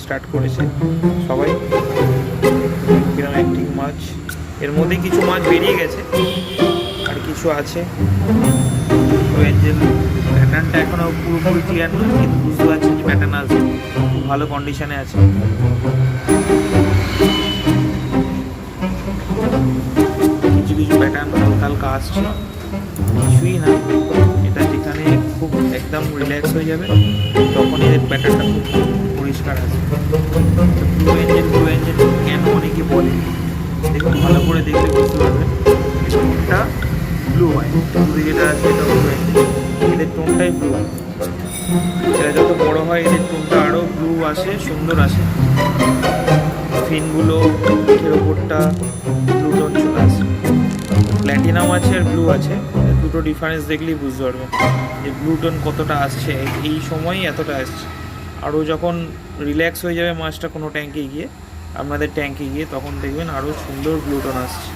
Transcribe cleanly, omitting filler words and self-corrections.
Start করেছে সবাই। কিরম অ্যাক্টিং মাছ, এর মধ্যে কিছু মাছ বেরিয়ে গেছে আর কিছু আছে। ব্লু অ্যাঞ্জেল প্যাটার্নটা এখনও পুরোপুরি ক্লিয়ার নয়, কিন্তু বুঝতে পারছি যে প্যাটার্ন আসবে, খুব ভালো কন্ডিশনে আছে। কিছু কিছু প্যাটার্ন হালকা হালকা আসছে, কিছুই না। এটা যেখানে খুব একদম রিল্যাক্স হয়ে যাবে তখন এদের প্যাটার্নটা খুব পরিষ্কার আসবে। ব্লু অ্যাঞ্জেল কেন অনেকে বলে, দেখুন ভালো করে দেখলে বুঝতে পারবেন। টোনটা ব্লু হয়, দূরে যেটা আছে এটা ব্লু অ্যাঞ্জেল, এদের টোনটাই ব্লু হয়। এরা যত বড় হয় এদের টোনটা আরও ব্লু আসে, সুন্দর আসে। ফিনগুলো মুখের ওপরটা ব্লু টোন চলে আসে। প্ল্যাটিনাম আছে আর ব্লু আছে, দুটো ডিফারেন্স দেখলেই বুঝতে পারবেন যে ব্লু টোন কতটা আসছে, এই সময়ই এতটা আসছে। আরও যখন রিল্যাক্স হয়ে যাবে মাছটা কোনো ট্যাঙ্কে গিয়ে, আপনাদের ট্যাঙ্কে গিয়ে, তখন দেখবেন আরও সুন্দর ব্লু টোন আসছে।